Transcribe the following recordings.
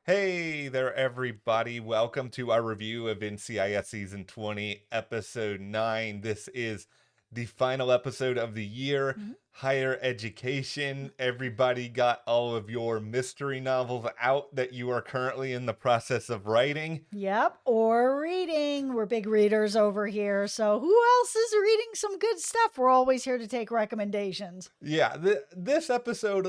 Hey there, everybody. Welcome to our review of NCIS Season 20, Episode 9. This is the final episode of the year. Mhm. Higher education. Everybody got all of your mystery novels out that you are currently in the process of writing. Yep, or reading. We're big readers over here. So, who else is reading some good stuff? We're always here to take recommendations. Yeah, this episode,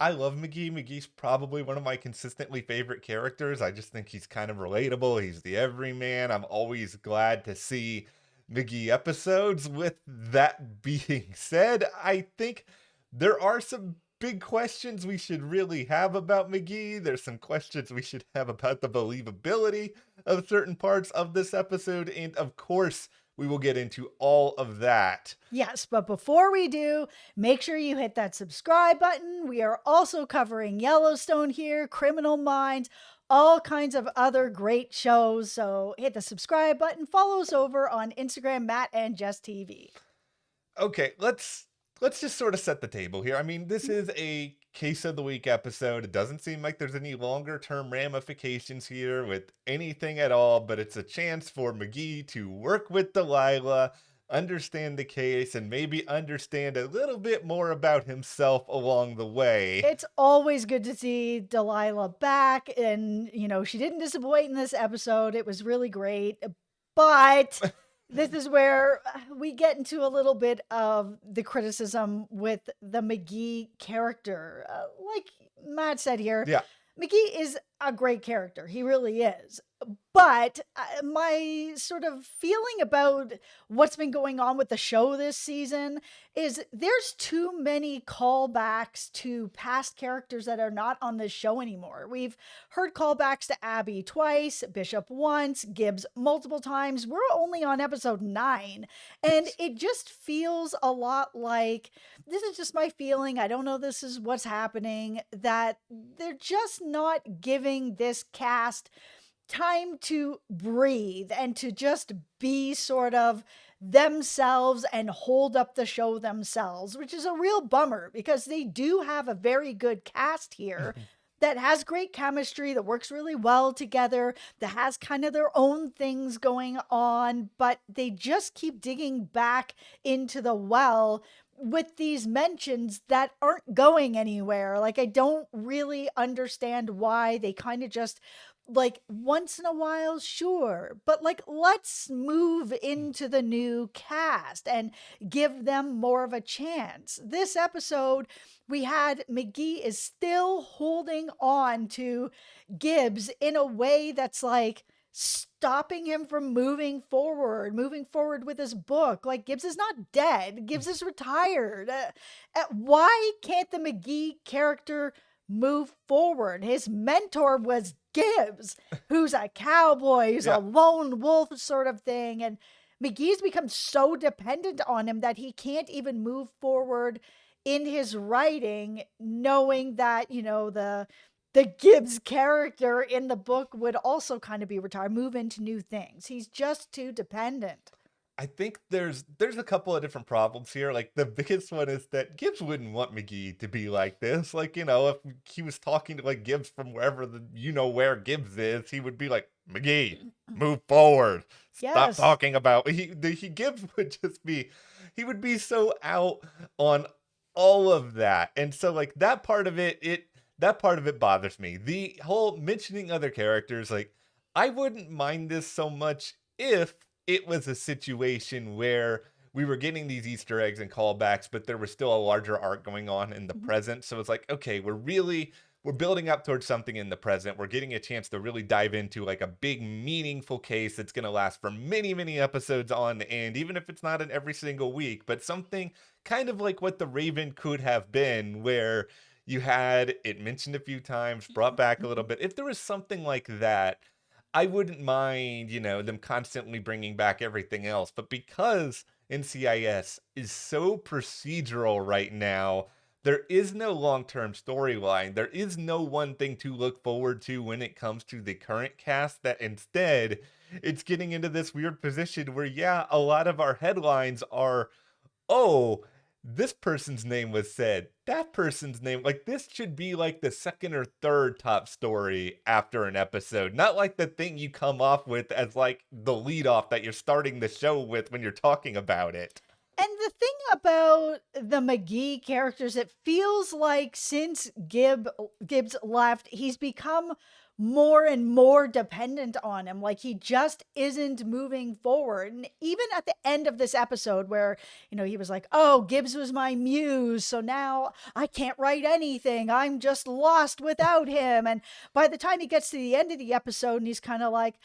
I love McGee. McGee's probably one of my consistently favorite characters. I just think he's kind of relatable. He's the everyman. I'm always glad to see McGee episodes. With that being said, I think there are some big questions we should really have about McGee. There's some questions we should have about the believability of certain parts of this episode. And of course, we will get into all of that. Yes, but before we do, make sure you hit that subscribe button. We are also covering Yellowstone here, Criminal Minds, all kinds of other great shows. So, hit the subscribe button. Follow us over on Instagram, Matt and Jess TV. Okay, let's just sort of set the table here. I mean, this is a case of the week episode. It doesn't seem like there's any longer term ramifications here with anything at all, but it's a chance for McGee to work with Delilah, understand the case, and maybe understand a little bit more about himself along the way. It's always good to see Delilah back, and, she didn't disappoint in this episode. It was really great, but this is where we get into a little bit of the criticism with the McGee character. Like Matt said here, Yeah. McGee is a great character. He really is. But my sort of feeling about what's been going on with the show this season is there's too many callbacks to past characters that are not on this show anymore. We've heard callbacks to Abby twice, Bishop once, Gibbs multiple times. We're only on episode 9, and it just feels a lot like, this is just my feeling, I don't know this is what's happening, that they're just not giving this cast time to breathe and to just be sort of themselves and hold up the show themselves, which is a real bummer because they do have a very good cast here that has great chemistry, that works really well together, that has kind of their own things going on, but they just keep digging back into the well with these mentions that aren't going anywhere. Like, I don't really understand why they kind of just, like, once in a while, sure, but like, let's move into the new cast and give them more of a chance. This episode, we had McGee is still holding on to Gibbs in a way that's like stopping him from moving forward with his book. Like, Gibbs is not dead, Gibbs is retired. Why can't the McGee character move forward? His mentor was Gibbs, who's a cowboy, who's a Yeah. lone wolf sort of thing. And McGee's become so dependent on him that he can't even move forward in his writing, knowing that, the Gibbs character in the book would also kind of be retired, move into new things. He's just too dependent. I think there's a couple of different problems here. Like the biggest one is that Gibbs wouldn't want McGee to be like this. Like, if he was talking to like Gibbs from wherever where Gibbs is, he would be like, McGee, move forward. Stop Yes. talking about Gibbs would just be he would be so out on all of that. And so like that part of it bothers me. The whole mentioning other characters, like I wouldn't mind this so much if it was a situation where we were getting these Easter eggs and callbacks, but there was still a larger arc going on in the Mhm. present. So it's like, okay, we're building up towards something in the present. We're getting a chance to really dive into like a big, meaningful case that's going to last for many, many episodes on end, even if it's not in every single week, but something kind of like what the Raven could have been, where you had it mentioned a few times, brought back a little bit. If there was something like that, I wouldn't mind, them constantly bringing back everything else. But because NCIS is so procedural right now, there is no long term storyline. There is no one thing to look forward to when it comes to the current cast, that instead it's getting into this weird position where, yeah, a lot of our headlines are, oh, this person's name was said, that person's name, like this should be like the second or third top story after an episode, not like the thing you come off with as like the lead off that you're starting the show with when you're talking about it. And the thing about the McGee characters, it feels like since Gibbs left, he's become more and more dependent on him. Like he just isn't moving forward. And even at the end of this episode, where, he was like, oh, Gibbs was my muse. So now I can't write anything. I'm just lost without him. And by the time he gets to the end of the episode, and he's kind of like,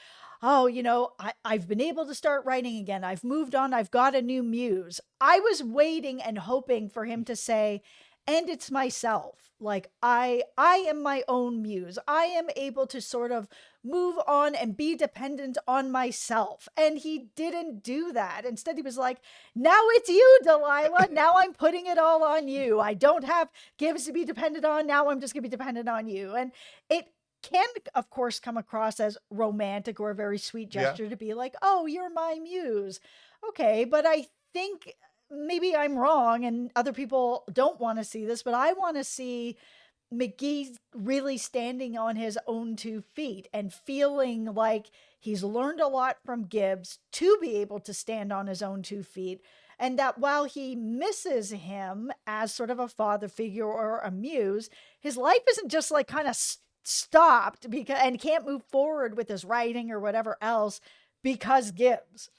oh, I've been able to start writing again. I've moved on. I've got a new muse. I was waiting and hoping for him to say, and it's myself. Like I am my own muse. I am able to sort of move on and be dependent on myself. And he didn't do that. Instead, he was like, now it's you, Delilah. Now I'm putting it all on you. I don't have Gibbs to be dependent on. Now I'm just going to be dependent on you. And it can, of course, come across as romantic or a very sweet Yeah. gesture to be like, oh, you're my muse. Okay, but I think maybe I'm wrong and other people don't want to see this, but I want to see McGee really standing on his own 2 feet and feeling like he's learned a lot from Gibbs to be able to stand on his own 2 feet. And that while he misses him as sort of a father figure or a muse, his life isn't just like kind of stopped because and can't move forward with his writing or whatever else because Gibbs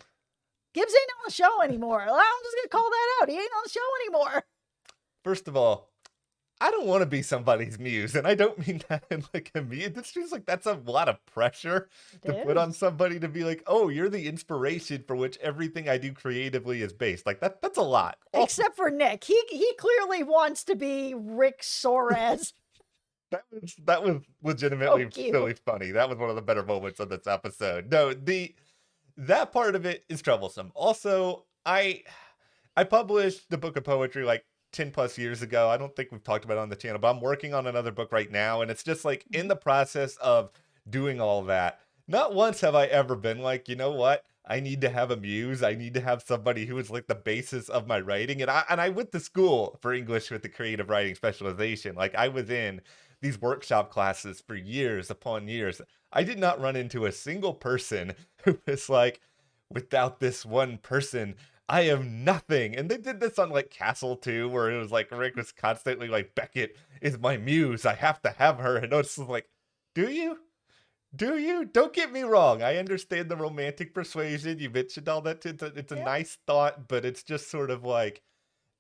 ain't on the show anymore. I'm just gonna call that out. He ain't on the show anymore. First of all, I don't want to be somebody's muse, and I don't mean that in like a me. This feels like that's a lot of pressure to put on somebody to be like, oh, you're the inspiration for which everything I do creatively is based. Like that's a lot. Except for Nick. He clearly wants to be Rick Soares. That was legitimately really funny. That was one of the better moments of this episode. No, that part of it is troublesome. Also, I published the book of poetry like 10 plus years ago. I don't think we've talked about it on the channel, but I'm working on another book right now, and it's just like in the process of doing all that. Not once have I ever been like, you know what? I need to have a muse. I need to have somebody who is like the basis of my writing. And I went to school for English with the creative writing specialization. Like I was in these workshop classes for years upon years. I did not run into a single person who was like, without this one person, I am nothing. And they did this on like Castle too, where it was like Rick was constantly like, Beckett is my muse. I have to have her. And it's like, do you? Do you? Don't get me wrong. I understand the romantic persuasion. You mentioned all that. It's a nice thought, but it's just sort of like,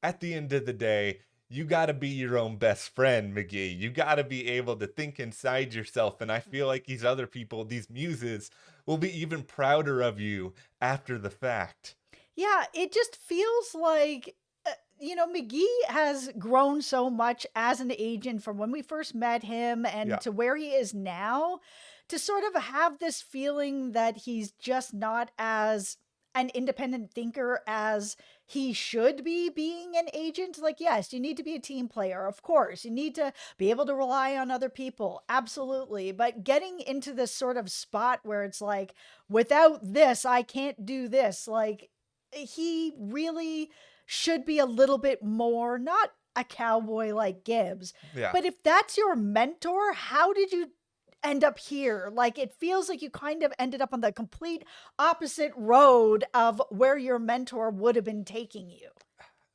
at the end of the day, you got to be your own best friend, McGee. You got to be able to think inside yourself. And I feel like these other people, these muses, will be even prouder of you after the fact. Yeah, it just feels like, McGee has grown so much as an agent from when we first met him and to where he is now, to sort of have this feeling that he's just not as an independent thinker as he should be being an agent. Like, yes, you need to be a team player. Of course, you need to be able to rely on other people. Absolutely. But getting into this sort of spot where it's like, without this, I can't do this. Like, he really should be a little bit more, not a cowboy like Gibbs. Yeah. But if that's your mentor, how did you end up here? Like, it feels like you kind of ended up on the complete opposite road of where your mentor would have been taking you.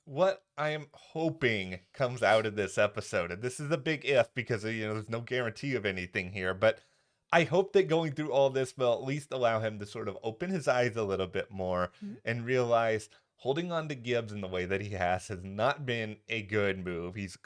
What I am hoping comes out of this episode, and this is a big if because there's no guarantee of anything here, but I hope that going through all this will at least allow him to sort of open his eyes a little bit more and realize holding on to Gibbs in the way that he has not been a good move. He's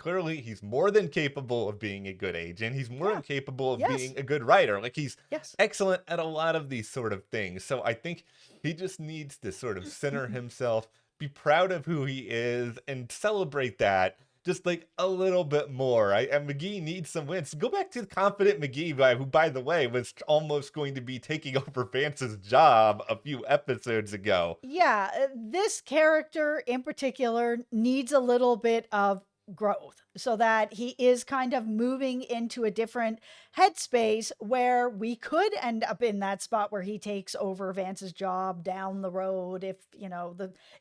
more than capable of being a good agent. He's more than capable of being a good writer. Like he's excellent at a lot of these sort of things. So I think he just needs to sort of center himself, be proud of who he is, and celebrate that just like a little bit more. And McGee needs some wins. Go back to the confident McGee, who, by the way, was almost going to be taking over Vance's job a few episodes ago. Yeah, this character in particular needs a little bit of growth, so that he is kind of moving into a different headspace where we could end up in that spot where he takes over Vance's job down the road, if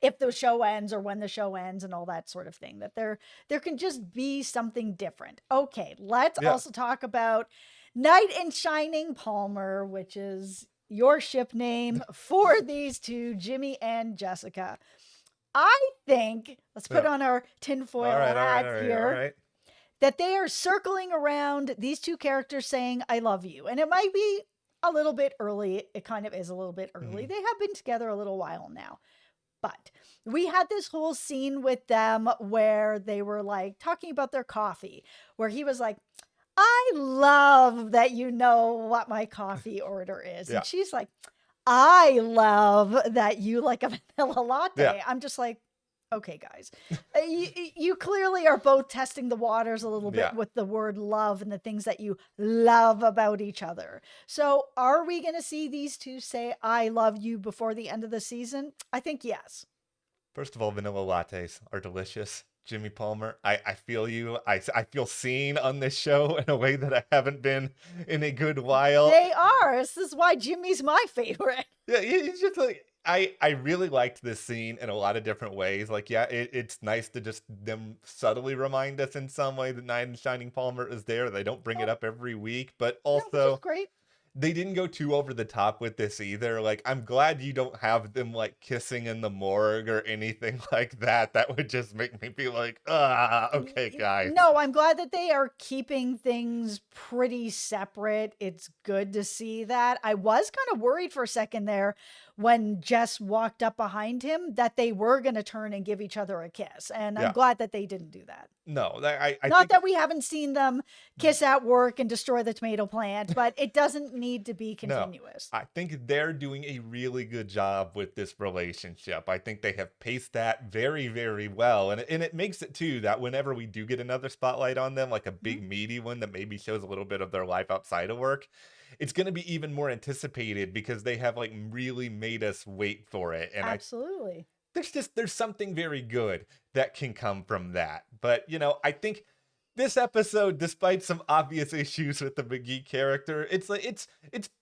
if the show ends or when the show ends and all that sort of thing, that there can just be something different. Okay, let's Yeah. also talk about Knight in Shining Palmer, which is your ship name for these two, Jimmy and Jessica. I think, let's put Yeah. on our All tinfoil right. All right. hats All right. All here, right. that they are circling around these two characters saying, I love you. And it might be a little bit early. It kind of is a little bit early. Mhm. They have been together a little while now. But we had this whole scene with them where they were like talking about their coffee, where he was like, I love that you know what my coffee order is. Yeah. And she's like, I love that you like a vanilla Yeah. latte. I'm just like, okay, guys, you clearly are both testing the waters a little bit Yeah. with the word love and the things that you love about each other. So are we going to see these two say, I love you before the end of the season? I think yes. First of all, vanilla lattes are delicious. Jimmy Palmer, I feel you. I feel seen on this show in a way that I haven't been in a good while. They are. This is why Jimmy's my favorite. Yeah, it's just like I really liked this scene in a lot of different ways. Like, yeah, it's nice to just them subtly remind us in some way that Knight and Shining Palmer is there. They don't bring it up every week, but No, which is also great. they didn't go too over the top with this either. Like, I'm glad you don't have them like kissing in the morgue or anything like that. That would just make me be like, okay, guys. No, I'm glad that they are keeping things pretty separate. It's good to see that. I was kind of worried for a second there when Jess walked up behind him that they were going to turn and give each other a kiss. And I'm Yeah. glad that they didn't do that. No, I Not think that we haven't seen them kiss at work and destroy the tomato plant, but it doesn't need to be no. continuous. I think they're doing a really good job with this relationship. I think they have paced that very, very well. And it makes it too that whenever we do get another spotlight on them, like a big meaty one that maybe shows a little bit of their life outside of work, it's going to be even more anticipated because they have like really made us wait for it. And Absolutely. there's something very good that can come from that. But I think this episode, despite some obvious issues with the McGee character, it's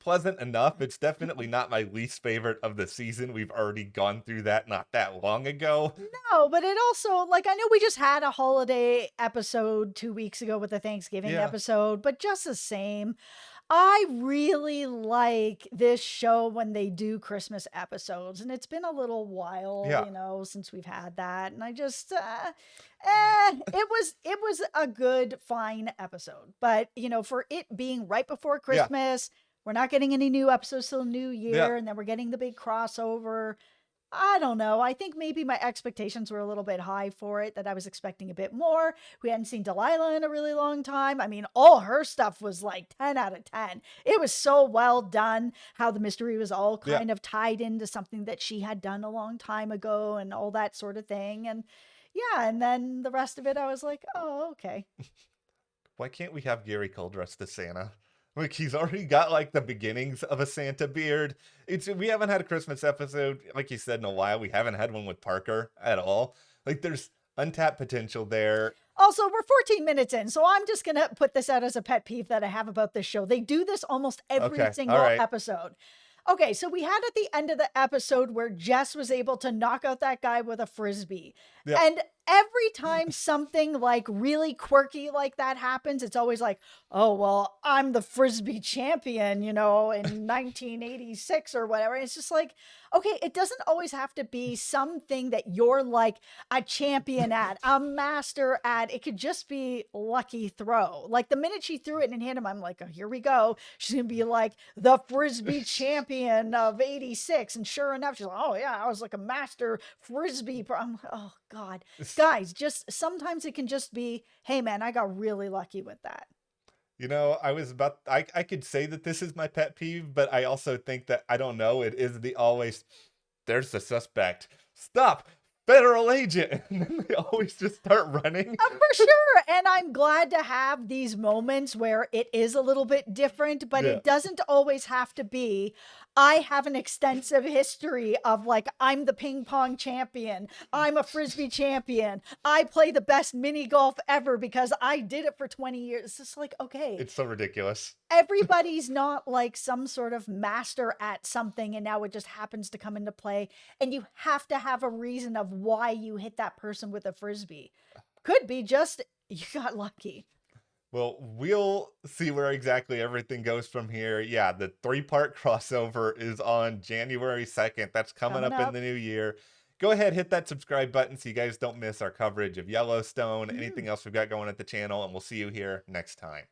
pleasant enough. It's definitely not my least favorite of the season. We've already gone through that not that long ago. No, but it also, like, I know we just had a holiday episode 2 weeks ago with the Thanksgiving Yeah. episode, but just the same, I really like this show when they do Christmas episodes, and it's been a little while, Yeah. since we've had that, and I just, it was a good, fine episode, but for it being right before Yeah. Christmas, we're not getting any new episodes till New Year, Yeah. and then we're getting the big crossover. I don't know. I think maybe my expectations were a little bit high for it, that I was expecting a bit more. We hadn't seen Delilah in a really long time. I mean, all her stuff was like 10 out of 10. It was so well done, how the mystery was all Yeah. kind of tied into something that she had done a long time ago and all that sort of thing. And yeah, and then the rest of it, I was like, oh, okay. Why can't we have Gary Cole dressed as Santa? Like, he's already got like the beginnings of a Santa beard. We haven't had a Christmas episode, like you said, in a while. We haven't had one with Parker at all. Like, there's untapped potential there. Also, we're 14 minutes in, so I'm just going to put this out as a pet peeve that I have about this show. They do this almost every Okay, single all right. episode. Okay, so we had at the end of the episode where Jess was able to knock out that guy with a frisbee. Yeah. And every time something like really quirky like that happens, it's always like, oh, well, I'm the frisbee champion, in 1986 or whatever. It's just like, okay, it doesn't always have to be something that you're like a champion at, a master at. It could just be lucky throw. Like the minute she threw it and hit him, I'm like, oh, here we go. She's going to be like the frisbee champion of 86. And sure enough, she's like, oh yeah, I was like a master frisbee. I'm like, oh God. Guys, just sometimes it can just be, hey man, I got really lucky with that. I could say that this is my pet peeve, but I also think that, I don't know, it is the always, there's the suspect. Stop federal agent. And then they always just start running. For sure. And I'm glad to have these moments where it is a little bit different, but Yeah. it doesn't always have to be. I have an extensive history of like, I'm the ping pong champion. I'm a frisbee champion. I play the best mini golf ever because I did it for 20 years. It's just like, okay. It's so ridiculous. Everybody's not like some sort of master at something and now it just happens to come into play. And you have to have a reason of why you hit that person with a frisbee. Could be just you got lucky. Well, we'll see where exactly everything goes from here. Yeah, the 3-part crossover is on January 2nd. That's coming up in the new year. Go ahead, hit that subscribe button so you guys don't miss our coverage of Yellowstone, anything else we've got going at the channel, and we'll see you here next time.